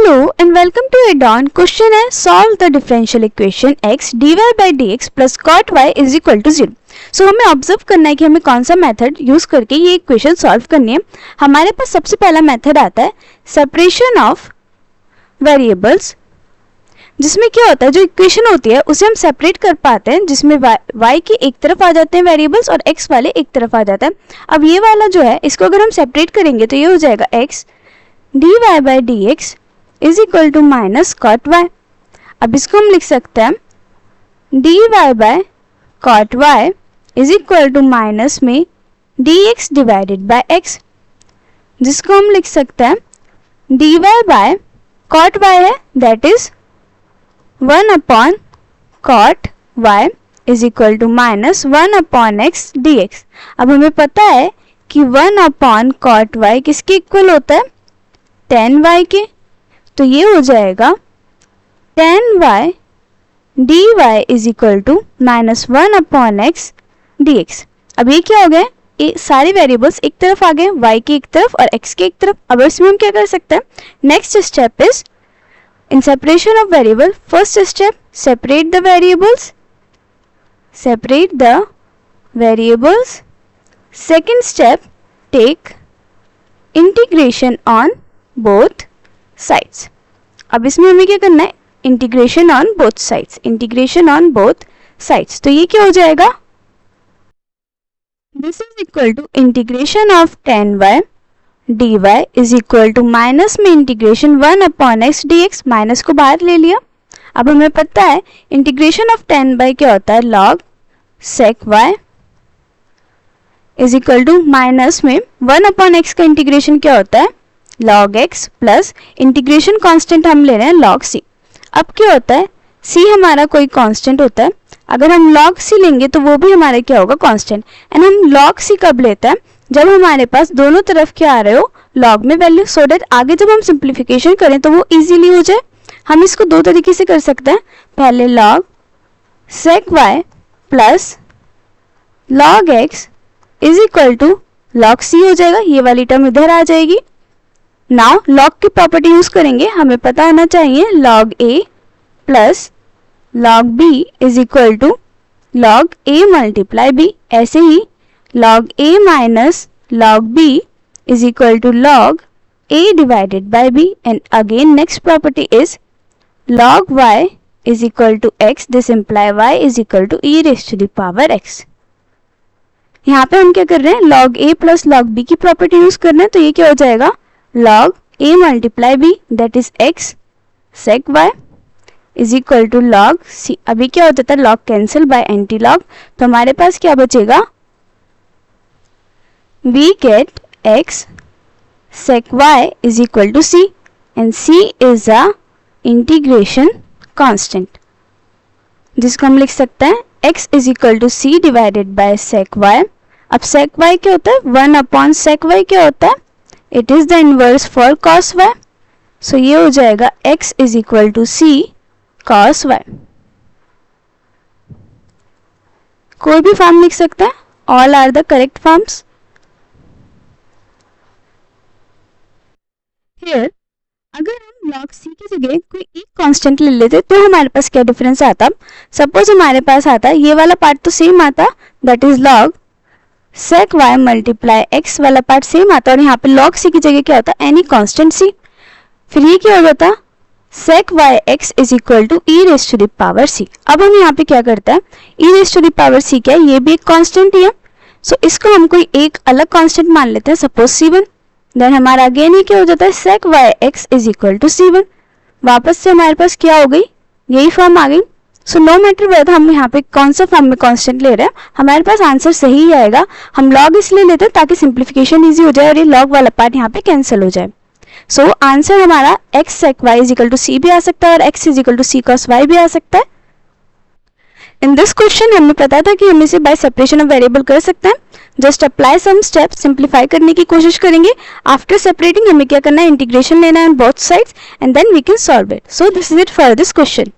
Hello and welcome to Adon. Question है solve the differential equation x dy by dx plus cot y is equal to 0. So हमें observe करना है कि हमें कौन सा मेथड यूज करके ये इक्वेशन सॉल्व करनी है. हमारे पास सबसे पहला मेथड आता है सेपरेशन ऑफ वेरिएबल्स, जिसमें क्या होता है जो इक्वेशन होती है उसे हम सेपरेट कर पाते हैं, जिसमें y की एक तरफ आ जाते हैं वेरिएबल्स और x वाले एक तरफ आ जाता है. अब ये वाला जो है इसको अगर हम सेपरेट करेंगे तो ये हो जाएगा x dy by dx is equal to minus cot y. अब इसको हम लिख सकते हैं dy by cot y is equal to minus में dx डिवाइडेड बाय x, जिसको हम लिख सकते हैं dy बाय कॉट y है that is 1 upon cot y is equal to minus 1 upon x dx. अब हमें पता है कि 1 अपॉन कॉट y किसके इक्वल होता है, tan y के. तो ये हो जाएगा tan y dy is equal to minus 1 upon x dx. अब ये क्या हो गया, ये सारे वेरिएबल्स एक तरफ आ गए, y की एक तरफ और x की एक तरफ. अब इसमें हम क्या कर सकते हैं, next step is in separation of variable. First step separate the variables. Second step take integration on both sides. अब इसमें हमें क्या करना है, इंटीग्रेशन ऑन बोथ साइड्स. तो ये क्या हो जाएगा, this is equal to integration of tan y dy is equal to minus में integration 1 upon x dx. Minus को बाहर ले लिया. अब हमें पता है इंटीग्रेशन ऑफ tan y क्या होता है, log sec y is equal to minus में 1 अपॉन x का इंटीग्रेशन क्या होता है, log x plus integration constant हम ले रहे हैं log c. अब क्या होता है, c हमारा कोई कांस्टेंट होता है, अगर हम log c लेंगे तो वो भी हमारा क्या होगा, कांस्टेंट. एंड हम log c कब लेते हैं, जब हमारे पास दोनों तरफ क्या आ रहे हो, log में वैल्यू, सो दैट आगे जब हम सिंप्लीफिकेशन करें तो वो इजीली हो जाए. हम इसको दो तरीके से कर सकते हैं. पहले log sec y plus log x is equal to log c हो जाएगा, ये वाली टर्म इधर आ जाएगी. नाउ log की प्रॉपर्टी यूज करेंगे. हमें पता होना चाहिए log a plus log b is equal to log a multiply b. ऐसे ही log a minus log b is equal to log a divided by b. And again next property is log y is equal to x. This imply y is equal to e raise to the power x. यहाँ पे हम क्या कर रहे हैं, log a plus log b की property use कर रहे हैं. तो ये क्या हो जाएगा, log a multiply b that is x sec y is equal to log c. अभी क्या होता था, log cancel by anti log. तो हमारे पास क्या बचेगा, we get x sec y is equal to c and c is a integration constant, जिसको हम लिख सकते हैं x is equal to c divided by sec y. अब sec y क्या होता है, 1 अपॉन sec y क्या होता है, it is the inverse for cos y. So ये हो जाएगा x is equal to c cos y. कोई भी फॉर्म लिख सकते हैं, all are the correct forms. Here अगर हम log c की जगह कोई एक कांस्टेंट ले लेते तो हमारे पास क्या डिफरेंस आता. सपोज हमारे पास आता ये वाला पार्ट तो सेम आता, that is log sec y multiply x वाला पार्ट सेम आता, और यहाँ पे log c की जगह क्या होता, एनी कांस्टेंट c. फिर ये क्या हो जाता, sec y x is equal to e raise to the power c. अब हम यहाँ पे क्या करते हैं, e raise to the power c क्या है, ये भी एक कांस्टेंट ही है. सो इसको हम कोई एक अलग कांस्टेंट मान लेते हैं, सपोज c1. देन हमारा अगेन ही क्या हो जाता है, sec y x is equal to c1. वापस से हमारे पास क्या हो गई, यही फॉर्म आ गई. सो नो मैटर वेदर हम यहाँ पे कौन सा फॉर्म में कांस्टेंट ले रहे हैं, हमारे पास आंसर सही ही आएगा. हम log इसलिए लेते हैं ताकि सिंप्लीफिकेशन इजी हो जाए और ये log वाला पार्ट यहाँ पे कैंसिल हो जाए. सो आंसर हमारा x sec y is equal to c भी आ सकता है और x is equal to c cos y भी आ सकता है. इन दिस क्वेश्चन हमें पता था कि हम इसे बाय सेपरेशन ऑफ वेरिएबल कर सकते हैं. Just apply some steps, simplify करने की कोशिश करेंगे. आफ्टर सेपरेटिंग हमें क्या करना है, इंटीग्रेशन लेना है on both sides and then we can solve it. So this is it for this question.